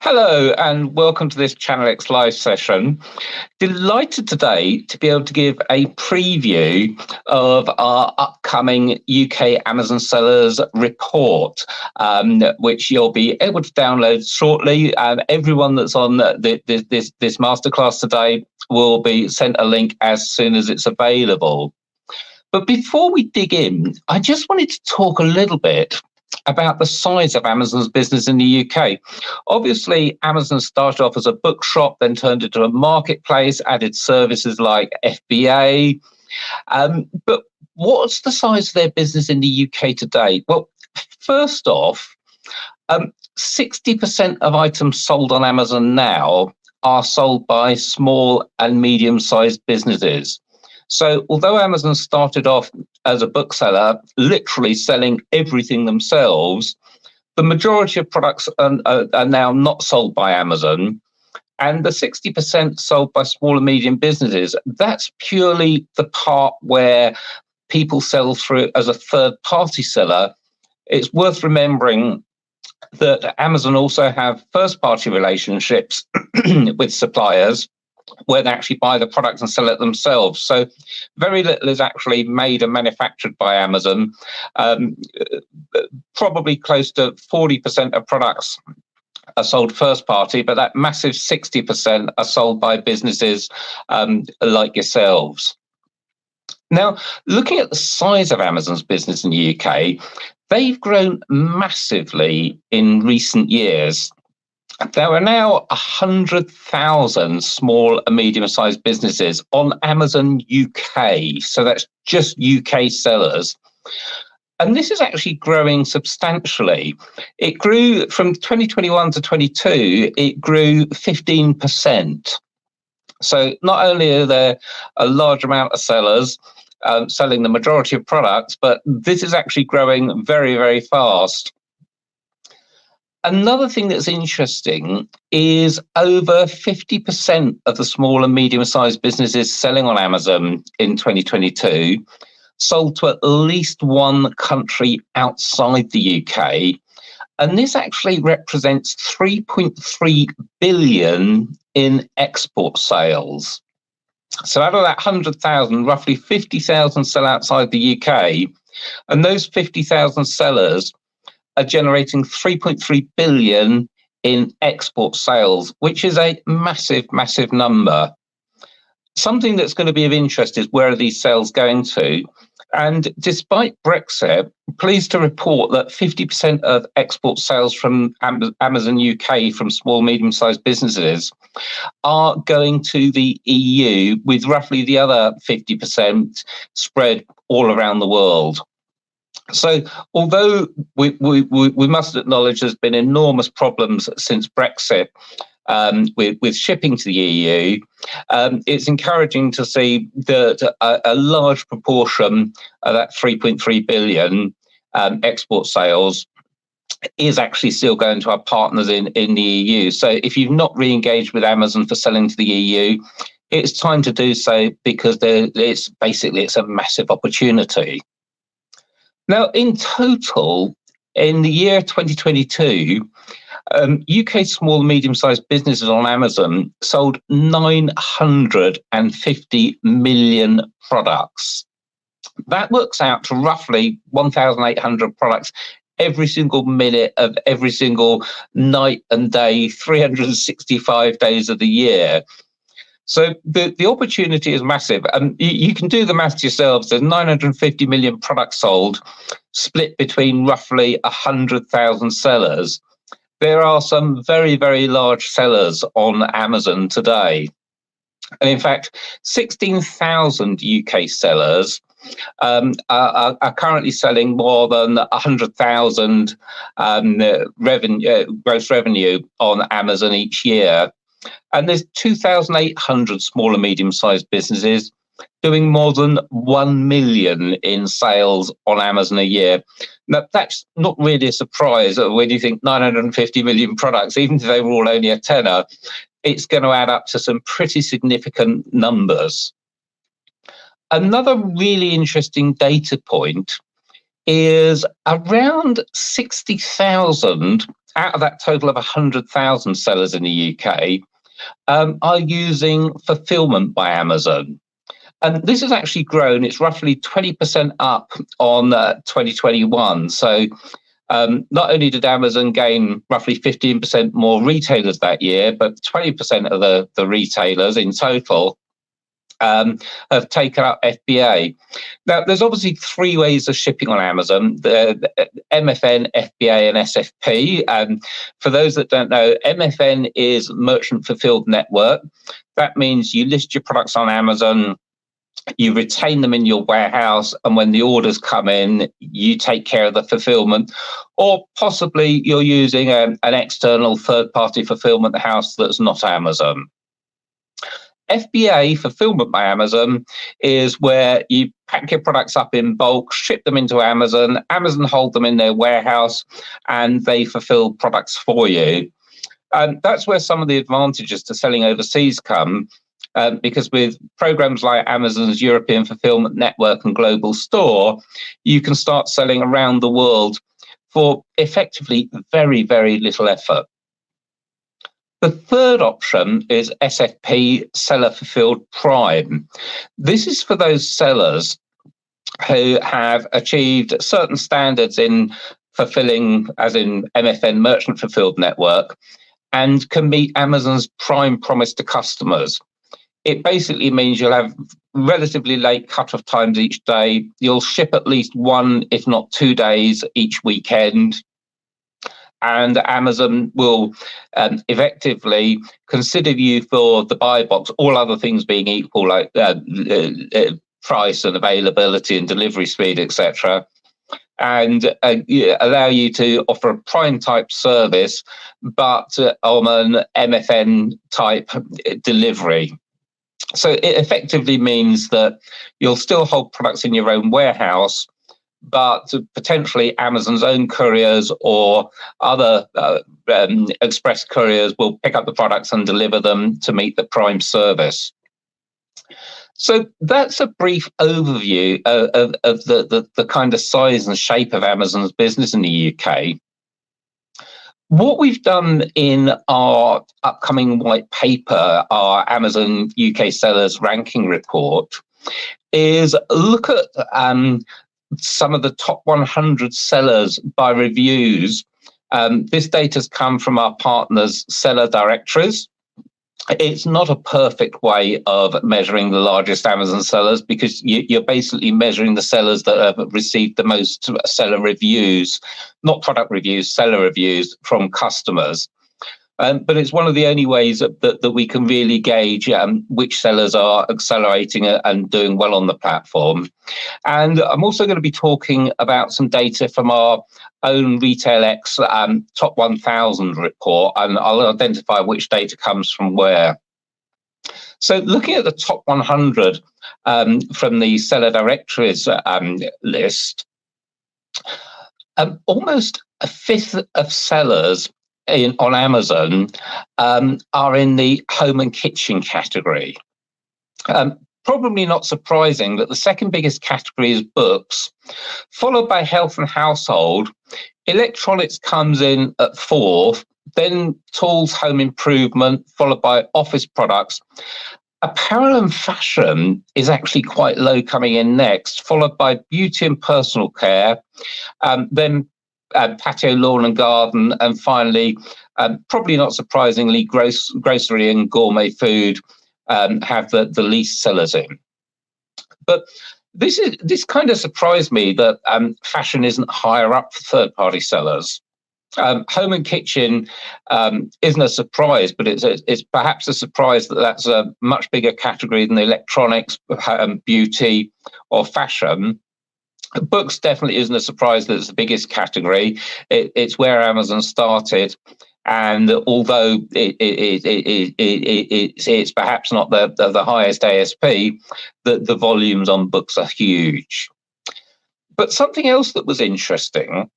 Hello and welcome to this ChannelX live session. Delighted today to be able to give a preview of our upcoming UK Amazon Sellers report, which you'll be able to download shortly. Everyone that's on this masterclass today will be sent a link as soon as it's available. But before we dig in, I just wanted to talk a little bit about the size of Amazon's business in the UK. Obviously, Amazon started off as a bookshop, then turned into a marketplace, added services like FBA. But what's the size of their business in the UK today? Well, first off, 60% of items sold on Amazon now are sold by small and medium-sized businesses. So although Amazon started off as a bookseller, literally selling everything themselves, the majority of products are now not sold by Amazon. And the 60% sold by small and medium businesses, that's purely the part where people sell through as a third-party seller. It's worth remembering that Amazon also have first-party relationships with suppliers where they actually buy the products and sell it themselves. So very little is actually made and manufactured by Amazon. Probably close to 40% of products are sold first party, but that massive 60% are sold by businesses like yourselves. Now, looking at the size of Amazon's business in the UK, they've grown massively in recent years. There are now 100,000 small and medium-sized businesses on Amazon UK. So that's just UK sellers. And this is actually growing substantially. It grew from 2021 to 22, it grew 15%. So not only are there a large amount of sellers selling the majority of products, but this is actually growing very, very fast. Another thing that's interesting is over 50% of the small and medium-sized businesses selling on Amazon in 2022 sold to at least one country outside the UK. And this actually represents 3.3 billion in export sales. So out of that 100,000, roughly 50,000 sell outside the UK. And those 50,000 sellers are generating 3.3 billion in export sales, which is a massive, massive number. Something that's going to be of interest is where are these sales going to? And despite Brexit, pleased to report that 50% of export sales from Amazon UK from small, medium-sized businesses are going to the EU, with roughly the other 50% spread all around the world. So although we must acknowledge there's been enormous problems since Brexit with shipping to the EU, it's encouraging to see that a large proportion of that 3.3 billion export sales is actually still going to our partners in the EU. So if you've not re-engaged with Amazon for selling to the EU, it's time to do so, because it's a massive opportunity. Now, in total, in the year 2022, UK small and medium-sized businesses on Amazon sold 950 million products. That works out to roughly 1,800 products every single minute of every single night and day, 365 days of the year. So the opportunity is massive. And you can do the maths yourselves. There's 950 million products sold, split between roughly 100,000 sellers. There are some very, very large sellers on Amazon today. And in fact, 16,000 UK sellers are currently selling more than 100,000 gross revenue on Amazon each year. And there's 2,800 small and medium-sized businesses doing more than 1 million in sales on Amazon a year. Now, that's not really a surprise when you think 950 million products, even if they were all only a tenner, it's going to add up to some pretty significant numbers. Another really interesting data point is around 60,000 out of that total of 100,000 sellers in the UK, are using fulfillment by Amazon. And this has actually grown. It's roughly 20% up on 2021. So not only did Amazon gain roughly 15% more retailers that year, but 20% of the retailers in total have taken up FBA. Now, there's obviously three ways of shipping on Amazon: the MFN, FBA, and SFP. For those that don't know, MFN is Merchant Fulfilled Network. That means you list your products on Amazon, you retain them in your warehouse, and when the orders come in, you take care of the fulfillment. Or possibly you're using an external third-party fulfillment house that's not Amazon. FBA, Fulfillment by Amazon, is where you pack your products up in bulk, ship them into Amazon, Amazon hold them in their warehouse, and they fulfill products for you. And that's where some of the advantages to selling overseas come. Because with programs like Amazon's European Fulfillment Network and Global Store, you can start selling around the world for effectively very, very little effort. The third option is SFP, Seller Fulfilled Prime. This is for those sellers who have achieved certain standards in fulfilling, as in MFN, Merchant Fulfilled Network, and can meet Amazon's Prime promise to customers. It basically means you'll have relatively late cut-off times each day. You'll ship at least 1, if not 2 days each weekend. And Amazon will effectively consider you for the buy box, all other things being equal, like price and availability and delivery speed, etc., and allow you to offer a Prime type service, but on an MFN type delivery. So it effectively means that you'll still hold products in your own warehouse, but potentially Amazon's own couriers or other express couriers will pick up the products and deliver them to meet the Prime service. So that's a brief overview of the kind of size and shape of Amazon's business in the UK. What we've done in our upcoming white paper, our Amazon UK Sellers Ranking Report, is look at some of the top 100 sellers by reviews. This data has come from our partners' seller directories. It's not a perfect way of measuring the largest Amazon sellers, because you're basically measuring the sellers that have received the most seller reviews, not product reviews, seller reviews from customers. But it's one of the only ways that we can really gauge which sellers are accelerating and doing well on the platform. And I'm also going to be talking about some data from our own RetailX Top 1000 report, and I'll identify which data comes from where. So looking at the top 100 from the seller directories list, almost a fifth of sellers on Amazon are in the home and kitchen category. Probably not surprising that the second biggest category is books, followed by health and household. Electronics comes in at fourth, then tools, home improvement, followed by office products. Apparel and fashion is actually quite low, coming in next, followed by beauty and personal care, then patio, lawn and garden, and finally, probably not surprisingly, grocery and gourmet food have the least sellers in. But this kind of surprised me that fashion isn't higher up for third-party sellers. Home and kitchen isn't a surprise, but it's perhaps a surprise that that's a much bigger category than electronics, beauty, or fashion. Books definitely isn't a surprise that it's the biggest category. It's where Amazon started, and although it's perhaps not the highest ASP, the volumes on books are huge. But something else that was interesting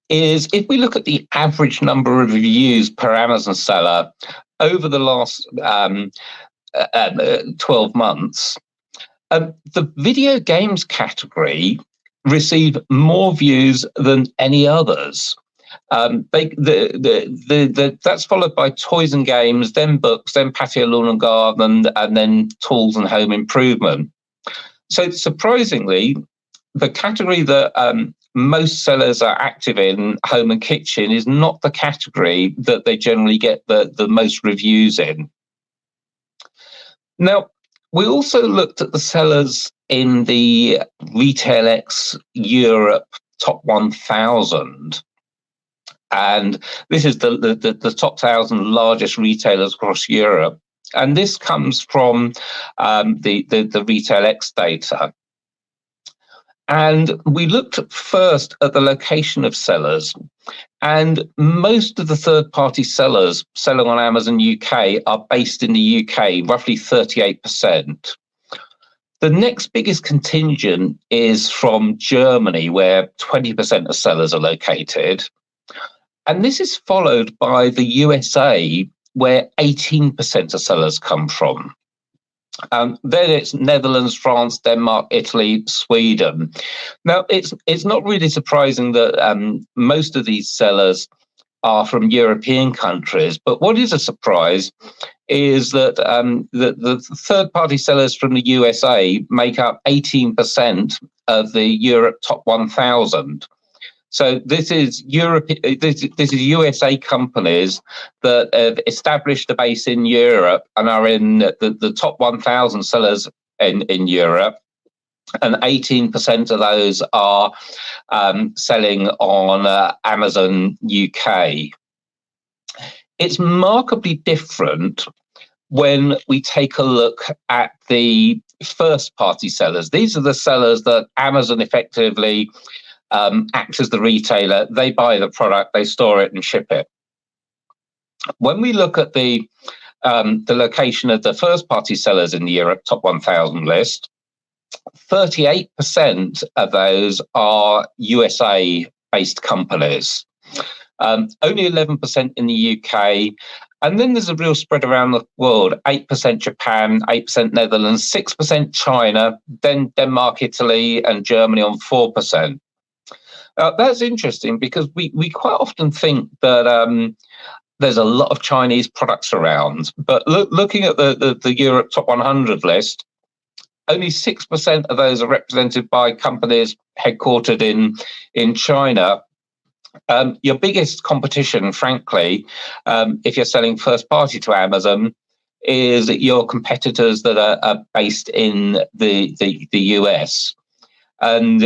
is if we look at the average number of reviews per Amazon seller over the last 12 months, the video games category received more views than any others. That's followed by toys and games, then books, then patio, lawn and garden, and then tools and home improvement. So surprisingly, the category that most sellers are active in, home and kitchen, is not the category that they generally get the most reviews in. Now, we also looked at the sellers in the ChannelX Europe Top 1000. And this is the top 1,000 largest retailers across Europe. And this comes from the ChannelX data. And we looked first at the location of sellers. And most of the third-party sellers selling on Amazon UK are based in the UK, roughly 38%. The next biggest contingent is from Germany, where 20% of sellers are located. And this is followed by the USA, where 18% of sellers come from. Then it's Netherlands, France, Denmark, Italy, Sweden. Now, it's not really surprising that most of these sellers are from European countries, but what is a surprise is that the third-party sellers from the USA make up 18% of the Europe Top 1000. So this is Europe. This is USA companies that have established a base in Europe and are in the top 1,000 sellers in Europe, and 18% of those are selling on Amazon UK. It's markedly different when we take a look at the first-party sellers. These are the sellers that Amazon effectively act as the retailer. They buy the product, they store it and ship it. When we look at the location of the first-party sellers in the Europe Top 1000 list, 38% of those are USA-based companies. Only 11% in the UK. And then there's a real spread around the world, 8% Japan, 8% Netherlands, 6% China, then Denmark, Italy, and Germany on 4%. That's interesting because we quite often think that there's a lot of Chinese products around, but looking at the Europe Top 100 list, only 6% of those are represented by companies headquartered in China. Your biggest competition, frankly, if you're selling first party to Amazon, is your competitors that are based in the US. And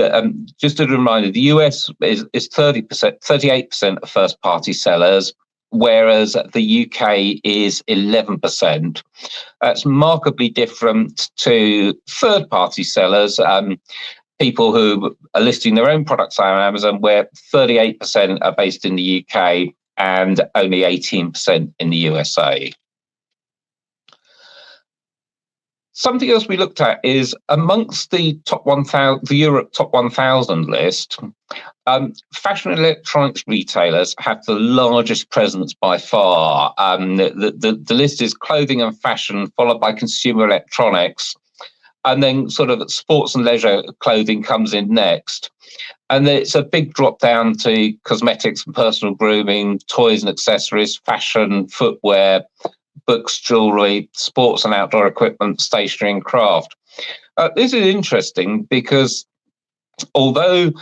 just a reminder, the US is 38% of first party sellers, whereas the UK is 11%. That's markedly different to third party sellers, people who are listing their own products on Amazon, where 38% are based in the UK and only 18% in the USA. Something else we looked at is amongst the top 1,000, the Europe Top 1000 list, fashion and electronics retailers have the largest presence by far. The list is clothing and fashion, followed by consumer electronics, and then sort of sports and leisure clothing comes in next. And it's a big drop down to cosmetics and personal grooming, toys and accessories, fashion, footwear, books, jewelry, sports and outdoor equipment, stationery and craft. This is interesting because although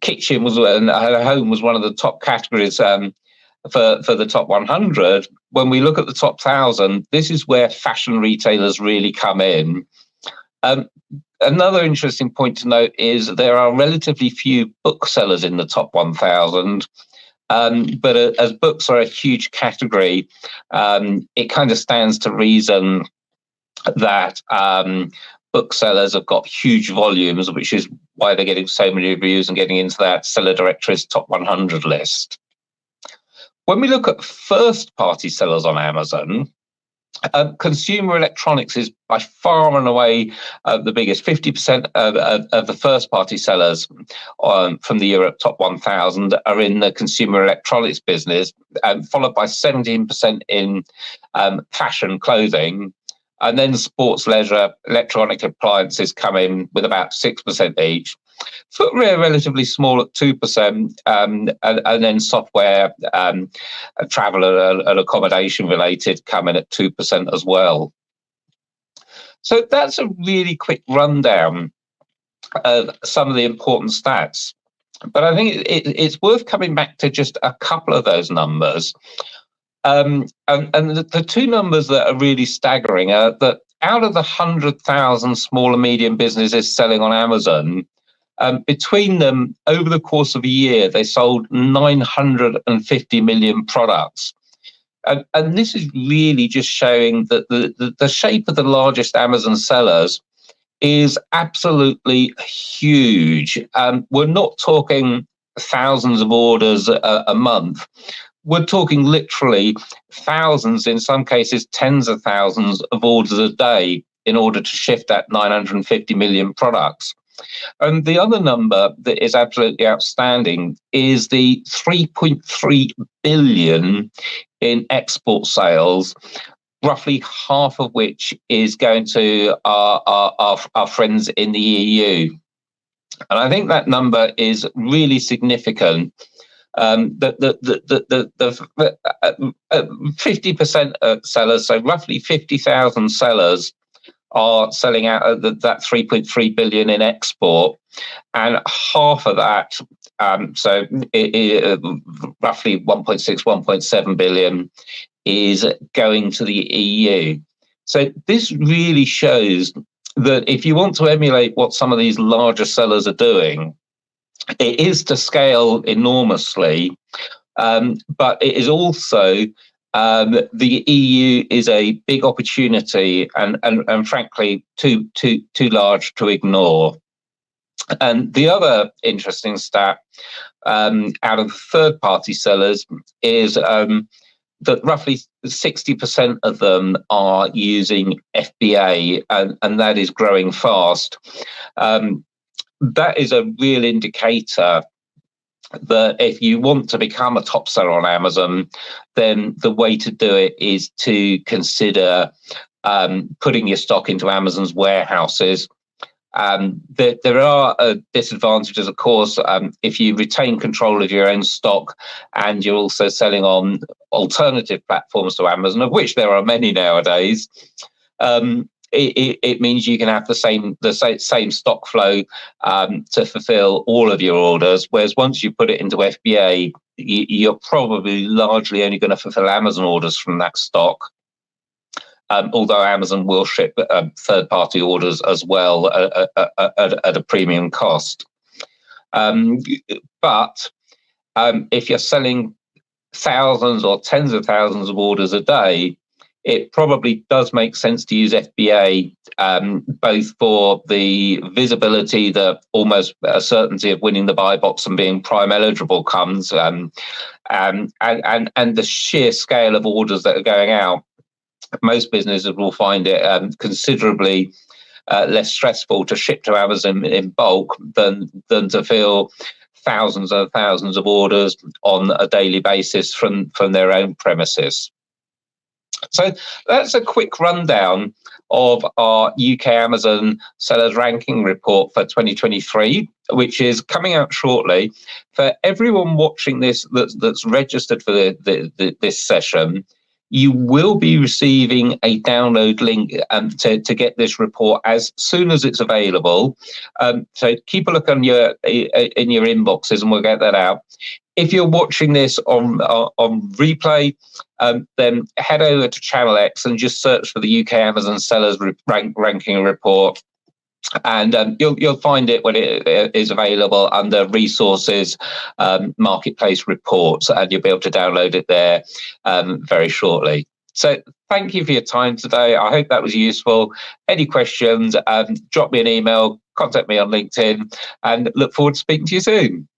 kitchen was and home was one of the top categories for the top 100, when we look at the top 1,000, this is where fashion retailers really come in. Another interesting point to note is there are relatively few booksellers in the top 1,000. But as books are a huge category, it kind of stands to reason that booksellers have got huge volumes, which is why they're getting so many reviews and getting into that seller directory's top 100 list. When we look at first-party sellers on Amazon, consumer electronics is by far and away the biggest. 50% of the first-party sellers from the Europe Top 1000 are in the consumer electronics business, followed by 17% in fashion clothing, and then sports, leisure, electronic appliances come in with about 6% each. Footwear relatively small at 2%, and then software, travel and accommodation related come in at 2% as well. So that's a really quick rundown of some of the important stats. But I think it's worth coming back to just a couple of those numbers. And the two numbers that are really staggering are that out of the 100,000 small and medium businesses selling on Amazon, between them, over the course of a year, they sold 950 million products. And this is really just showing that the shape of the largest Amazon sellers is absolutely huge. We're not talking thousands of orders a month. We're talking literally thousands, in some cases tens of thousands of orders a day in order to shift that 950 million products. And the other number that is absolutely outstanding is the 3.3 billion in export sales, roughly half of which is going to our friends in the EU. And I think that number is really significant. The 50% of sellers, so roughly 50,000 sellers, are selling out at that 3.3 billion in export, and half of that, so roughly 1.6, 1.7 billion, is going to the EU. So this really shows that if you want to emulate what some of these larger sellers are doing, it is to scale enormously, but it is also the EU is a big opportunity and frankly too large to ignore. And the other interesting stat out of third-party sellers is that roughly 60% of them are using FBA, and that is growing fast. That is a real indicator that if you want to become a top seller on Amazon, then the way to do it is to consider putting your stock into Amazon's warehouses. There are disadvantages, of course, if you retain control of your own stock and you're also selling on alternative platforms to Amazon, of which there are many nowadays. It means you can have the same stock flow to fulfill all of your orders, whereas once you put it into FBA, you're probably largely only going to fulfill Amazon orders from that stock. Although Amazon will ship third-party orders as well at a premium cost. But if you're selling thousands or tens of thousands of orders a day, it probably does make sense to use FBA, both for the visibility, the almost certainty of winning the buy box and being Prime eligible comes, and the sheer scale of orders that are going out. Most businesses will find it considerably less stressful to ship to Amazon in bulk than to fill thousands and thousands of orders on a daily basis from their own premises. So that's a quick rundown of our UK Amazon Sellers Ranking Report for 2023, which is coming out shortly. For everyone watching this that's registered for this session, you will be receiving a download link to get this report as soon as it's available. So keep a look on in your inboxes and we'll get that out. If you're watching this on replay, then head over to ChannelX and just search for the UK Amazon Sellers Ranking Report. And you'll find it when it is available under Resources, Marketplace Reports, and you'll be able to download it there very shortly. So thank you for your time today. I hope that was useful. Any questions, drop me an email, contact me on LinkedIn, and look forward to speaking to you soon.